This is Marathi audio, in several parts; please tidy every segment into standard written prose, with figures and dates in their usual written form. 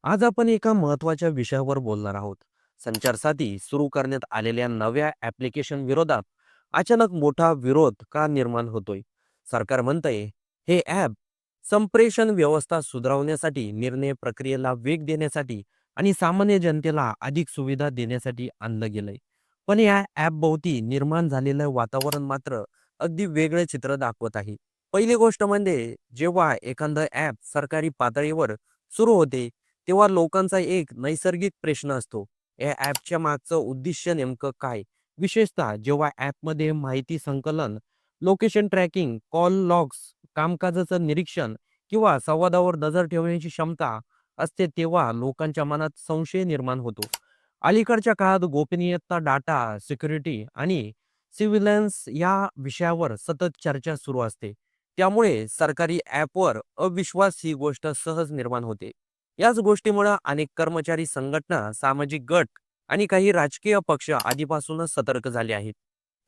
आज आपण एका महत्त्वाच्या विषयावर बोलणार आहोत. संचारसाठी सुरू करण्यात आलेल्या नव्या ॲप्लिकेशन विरोधात अचानक मोठा विरोध का निर्माण होतोय? सरकार म्हणतंय, हे ॲप संप्रेषण व्यवस्था सुधारवण्यासाठी, निर्णय प्रक्रियेला वेग देण्यासाठी आणि सामान्य जनतेला अधिक सुविधा देण्यासाठी आणलं गेलंय. पण या ॲपभोवती निर्माण झालेलं वातावरण मात्र अगदी वेगळं चित्र दाखवत आहे. पहिली गोष्ट म्हणजे जेव्हा एखादं ॲप सरकारी पातळीवर सुरू होते, तेव्हा लोकांचा एक नैसर्गिक प्रश्न असतो, या ॲपच्या मागचं उद्दिष्ट नेमकं काय? विशेषतः जेव्हा ॲपमध्ये माहिती संकलन, लोकेशन ट्रॅकिंग, कॉल लॉग्स, कामकाजाचं निरीक्षण किंवा संवादावर नजर ठेवण्याची क्षमता असते, तेव्हा लोकांच्या मनात संशय निर्माण होतो. अलीकडच्या काळात गोपनीयता, डाटा सिक्युरिटी आणि सिव्हिलन्स या विषयावर सतत चर्चा सुरू असते. त्यामुळे सरकारी ॲपवर अविश्वास ही गोष्ट सहज निर्माण होते. याच गोष्टीमुळे अनेक कर्मचारी संघटना, सामाजिक गट आणि काही राजकीय पक्ष आधीपासूनच सतर्क झाले आहेत.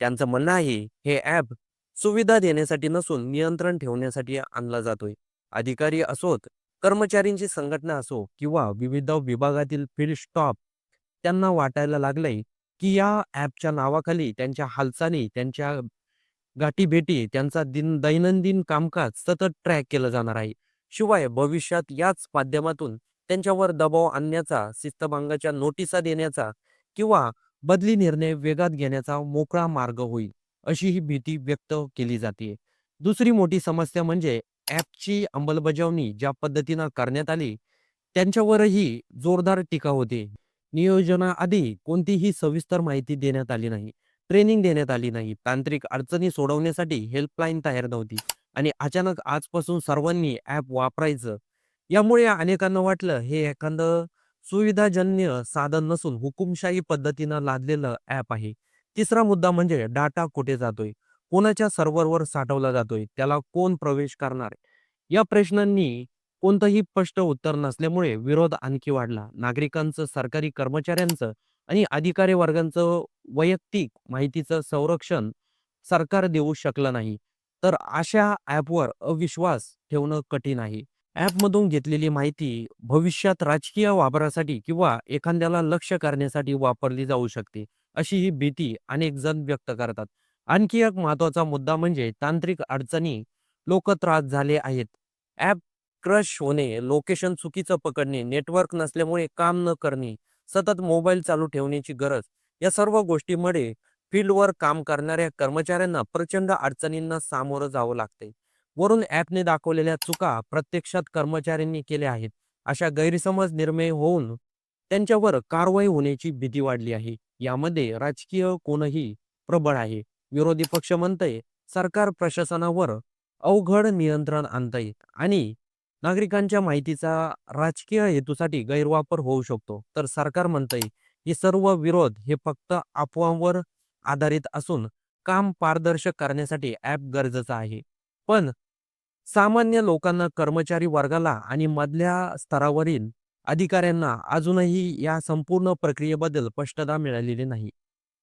त्यांचं म्हणणं आहे, हे ॲप सुविधा देण्यासाठी नसून नियंत्रण ठेवण्यासाठी आणला जातोय. अधिकारी असोत, कर्मचाऱ्यांची संघटना असो किंवा विविध विभागातील फील्ड स्टॉप, त्यांना वाटायला लागलंय की या ॲपच्या नावाखाली त्यांच्या हालचाली, त्यांच्या गाठीभेटी, त्यांचा दैनंदिन कामकाज सतत ट्रॅक केलं जाणार आहे. शिवाय भविष्यात याच माध्यमातून त्यांच्यावर दबाव आणण्याचा, शिस्तभंगाच्या नोटिसा देण्याचा किंवा बदली निर्णय वेगात घेण्याचा मोकळा मार्ग होईल, अशी ही भीती व्यक्त केली जाते. दुसरी मोठी समस्या म्हणजे ॲपची अंमलबजावणी ज्या पद्धतीनं करण्यात आली, त्यांच्यावरही जोरदार टीका होते. नियोजनाआधी कोणतीही सविस्तर माहिती देण्यात आली नाही. ट्रेनिंग देण्यात आली नाही. तांत्रिक अडचणी सोडवण्यासाठी हेल्पलाईन तयार नव्हती आणि अचानक आजपासून सर्वांनी ॲप वापरायचं. यामुळे अनेकांना वाटलं हे एखादं सुविधाजन्य साधन नसून हुकुमशाही पद्धतीनं लादलेलं ॲप आहे. तिसरा मुद्दा म्हणजे डाटा कुठे जातोय? कोणाच्या सर्व्हरवर साठवला जातोय? त्याला कोण प्रवेश करणार? या प्रश्नांनी कोणतंही स्पष्ट उत्तर नसल्यामुळे विरोध आणखी वाढला. नागरिकांचं, सरकारी कर्मचाऱ्यांचं आणि अधिकारी वर्गांचं वैयक्तिक माहितीचं संरक्षण सरकार देऊ शकलं नाही. तर अशा ॲपवर अविश्वास ठेवणं कठीण आहे. ॲपमधून घेतलेली माहिती भविष्यात राजकीय वापरासाठी किंवा एखाद्याला लक्ष्य करण्यासाठी वापरली जाऊ शकते, अशी ही भीती अनेक जण व्यक्त करतात. आणखी एक महत्त्वाचा मुद्दा म्हणजे तांत्रिक अडचणी. लोक त्रास झाले आहेत. ॲप क्रश होणे, लोकेशन चुकीचं पकडणे, नेटवर्क नसल्यामुळे काम न करणे, सतत मोबाईल चालू ठेवण्याची गरज, या सर्व गोष्टींमुळे फील्डवर काम करणाऱ्या कर्मचाऱ्यांना प्रचंड अडचणींना सामोरं जावं लागते. वरून ॲपने दाखवलेल्या चुका प्रत्यक्षात कर्मचाऱ्यांनी केल्या आहेत, अशा गैरसमज निर्माण होऊन त्यांच्यावर कारवाई होण्याची भीती वाढली आहे. यामध्ये राजकीय कोणही प्रबळ आहे. विरोधी पक्ष म्हणतंय सरकार प्रशासनावर अवघड नियंत्रण आणतंय आणि नागरिकांच्या माहितीचा राजकीय हेतूसाठी गैरवापर होऊ शकतो. तर सरकार म्हणतंय हे सर्व विरोध हे फक्त अफवांवर आधारित असून काम पारदर्शक करण्यासाठी ॲप गरजेचं आहे. पण सामान्य लोकांना, कर्मचारी वर्गाला आणि मधल्या स्तरावरील अधिकाऱ्यांना अजूनही या संपूर्ण प्रक्रियेबद्दल स्पष्टता मिळालेली नाही.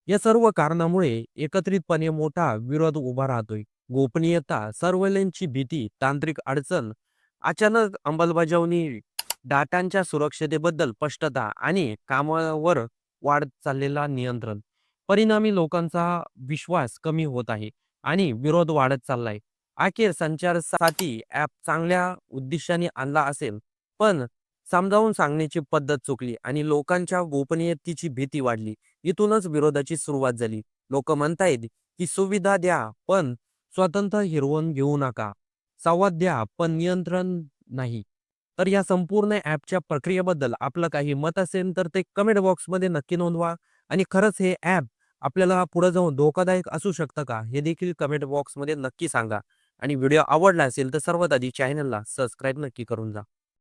या सर्व कारणामुळे एकत्रितपणे मोठा विरोध उभा राहतोय. गोपनीयता, सर्व्हेलन्सची भीती, तांत्रिक अडचण, अचानक अंमलबजावणी, डाटांच्या सुरक्षतेबद्दल स्पष्टता आणि कामावर वाढत चाललेला नियंत्रण. परिणामी लोकांचा विश्वास कमी होत आहे आणि विरोध वाढत चाललाय. अखेर संचारसाठी ॲप चांगल्या उद्देशाने आणला असेल, पण समजावून सांगण्याची पद्धत चुकली आणि लोकांच्या गोपनीयतेची भीती वाढली. इथूनच विरोधाची सुरुवात झाली. लोक म्हणतायत की सुविधा द्या, पण स्वतंत्र हिरवून घेऊ नका. संवाद द्या, पण नियंत्रण नाही. तर या संपूर्ण ॲपच्या प्रक्रियेबद्दल आपलं काही मत असेल तर ते कमेंट बॉक्समध्ये नक्की नोंदवा. आणि खरंच हे ॲप आपल्याला पुढे जाऊन धोकादायक असू शकतं का? हे देखील कमेंट बॉक्समध्ये नक्की सांगा. आणि व्हिडिओ आवडला असेल तर सर्वात आधी चॅनलला सबस्क्राईब नक्की करून जा.